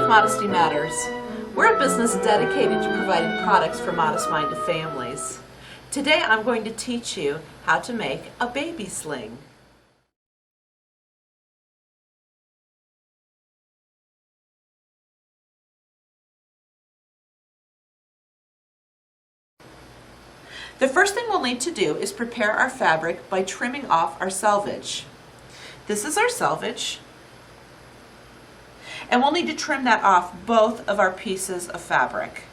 Modesty Matters. We're a business dedicated to providing products for modest-minded families. Today I'm going to teach you how to make a baby sling. The first thing we'll need to do is prepare our fabric by trimming off our selvage. This is our selvage, and we'll need to trim that off both of our pieces of fabric.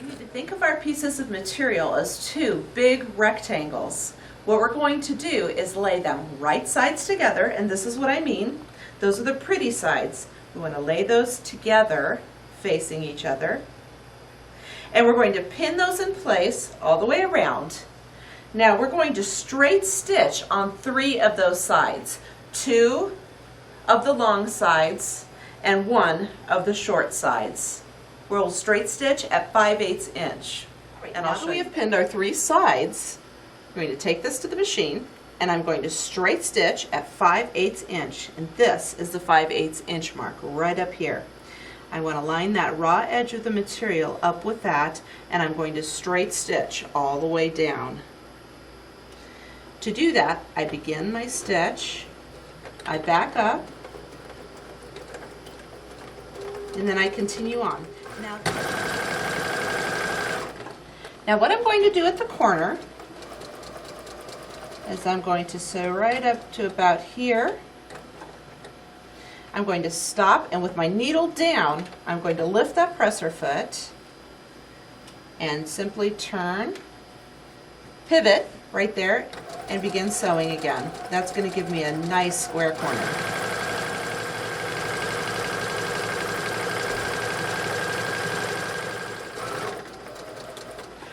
We need to think of our pieces of material as two big rectangles. What we're going to do is lay them right sides together, and this is what I mean. Those are the pretty sides. We want to lay those together, facing each other. And we're going to pin those in place all the way around. Now we're going to straight stitch on 3 of those sides. 2 of the long sides and 1 of the short sides. We'll straight stitch at 5/8 inch. And now that we have pinned our 3 sides, I'm going to take this to the machine and I'm going to straight stitch at 5/8 inch, and this is the 5/8 inch mark right up here. I want to line that raw edge of the material up with that, and I'm going to straight stitch all the way down. To do that, I begin my stitch, I back up, and then I continue on. Now what I'm going to do at the corner is I'm going to sew right up to about here. I'm going to stop, and with my needle down, I'm going to lift that presser foot and simply turn, pivot right there, and begin sewing again. That's going to give me a nice square corner.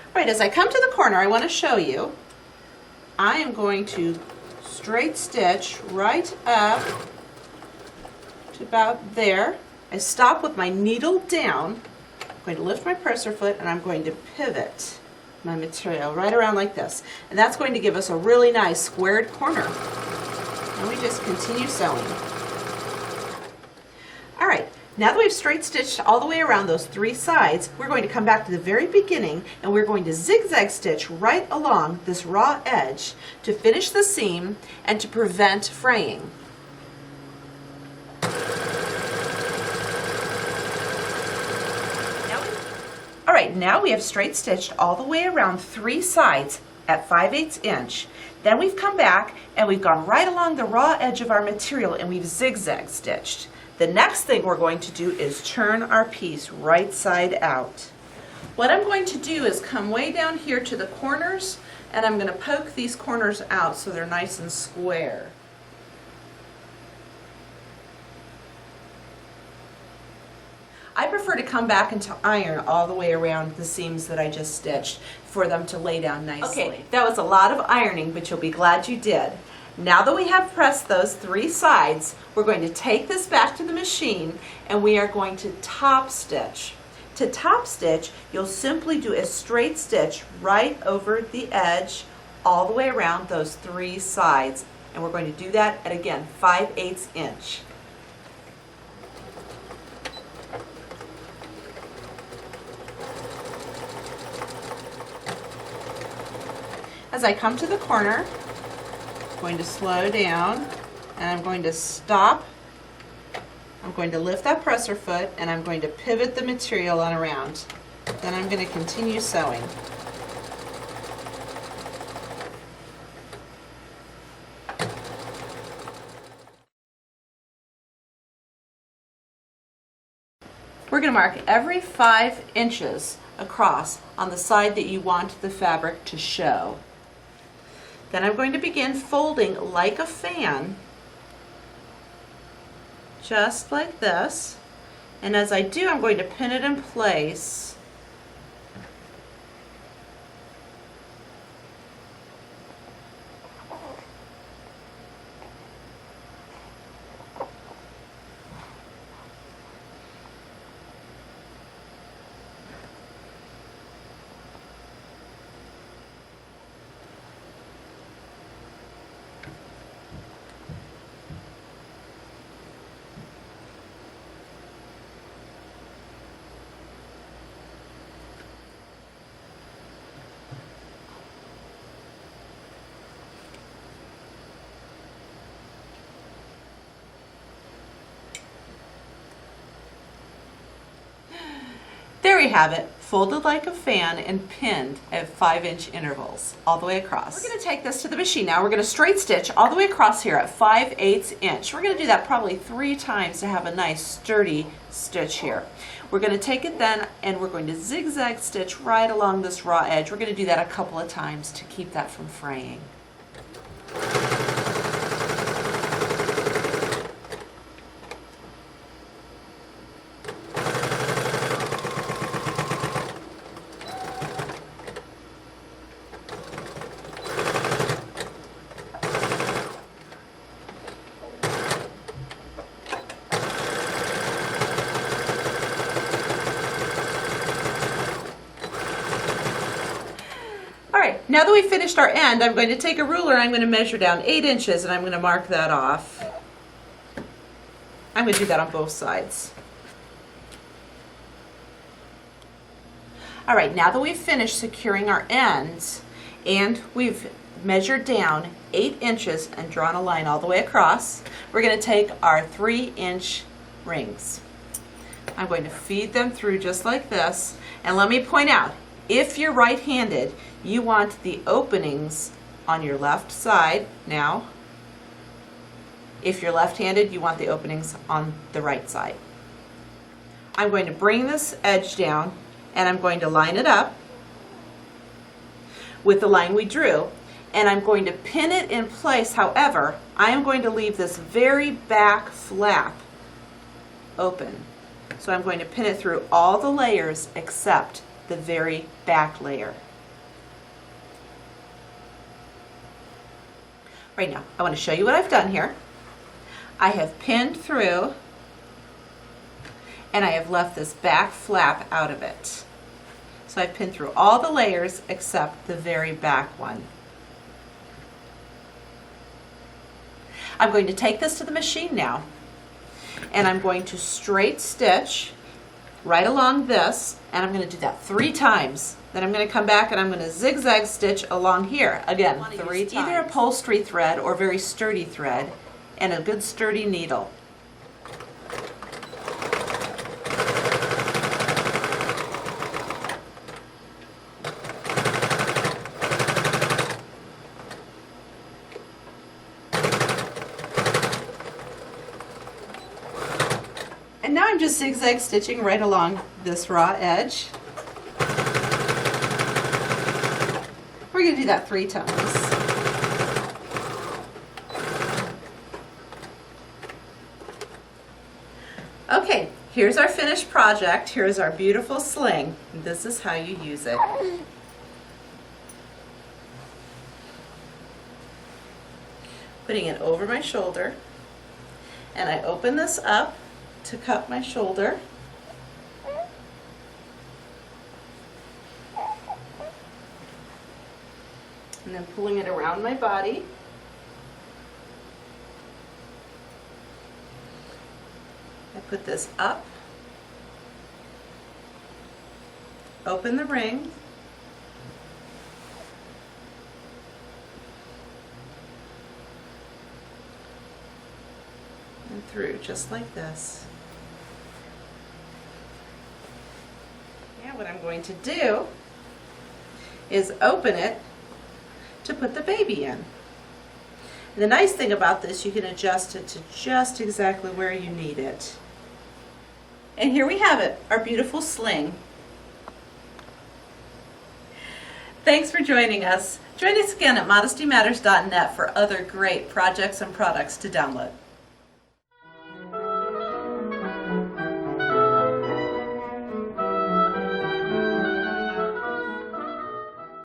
All right, as I come to the corner, I want to show you, I am going to straight stitch right up to about there. I stop with my needle down. I'm going to lift my presser foot and I'm going to pivot my material right around like this. And that's going to give us a really nice squared corner. And we just continue sewing. All right. Now that we've straight stitched all the way around those 3 sides, we're going to come back to the very beginning and we're going to zigzag stitch right along this raw edge to finish the seam and to prevent fraying. Alright, now we have straight stitched all the way around 3 sides at 5/8 inch. Then we've come back and we've gone right along the raw edge of our material and we've zigzag stitched. The next thing we're going to do is turn our piece right side out. What I'm going to do is come way down here to the corners, and I'm going to poke these corners out so they're nice and square. I prefer to come back and to iron all the way around the seams that I just stitched for them to lay down nicely. Okay, that was a lot of ironing, but you'll be glad you did. Now that we have pressed those 3 sides, we're going to take this back to the machine and we are going to top stitch. To top stitch, you'll simply do a straight stitch right over the edge all the way around those 3 sides. And we're going to do that at, again, 5/8 inch. As I come to the corner, I'm going to slow down and I'm going to stop. I'm going to lift that presser foot and I'm going to pivot the material on around. Then I'm going to continue sewing. We're going to mark every 5 inches across on the side that you want the fabric to show. Then I'm going to begin folding like a fan, just like this. And as I do, I'm going to pin it in place. have it, folded like a fan and pinned at 5-inch intervals all the way across. We're going to take this to the machine now. We're going to straight stitch all the way across here at 5/8 inch. We're going to do that probably 3 times to have a nice sturdy stitch here. We're going to take it then and we're going to zigzag stitch right along this raw edge. We're going to do that a couple of times to keep that from fraying. Alright, now that we finished our end, I'm going to take a ruler and I'm going to measure down 8 inches and I'm going to mark that off. I'm going to do that on both sides. Alright, now that we've finished securing our ends and we've measured down 8 inches and drawn a line all the way across, we're going to take our 3-inch rings. I'm going to feed them through just like this, and let me point out, if you're right-handed, you want the openings on your left side now. If you're left-handed, you want the openings on the right side. I'm going to bring this edge down and I'm going to line it up with the line we drew, and I'm going to pin it in place. However, I am going to leave this very back flap open. So I'm going to pin it through all the layers except the very back layer. Right now, I want to show you what I've done here. I have pinned through and I have left this back flap out of it. So I've pinned through all the layers except the very back one. I'm going to take this to the machine now and I'm going to straight stitch right along this, and I'm going to do that 3 times. Then I'm going to come back and I'm going to zigzag stitch along here again 3 times. Either upholstery thread or very sturdy thread and a good sturdy needle. And now I'm just zigzag stitching right along this raw edge. We're going to do that 3 times. Okay, here's our finished project. Here's our beautiful sling. This is how you use it. Putting it over my shoulder, and I open this up to cup my shoulder. And then pulling it around my body. I put this up, open the ring, and through just like this. Now what I'm going to do is open it to put the baby in. And the nice thing about this, you can adjust it to just exactly where you need it. And here we have it, our beautiful sling. Thanks for joining us. Join us again at modestymatters.net for other great projects and products to download.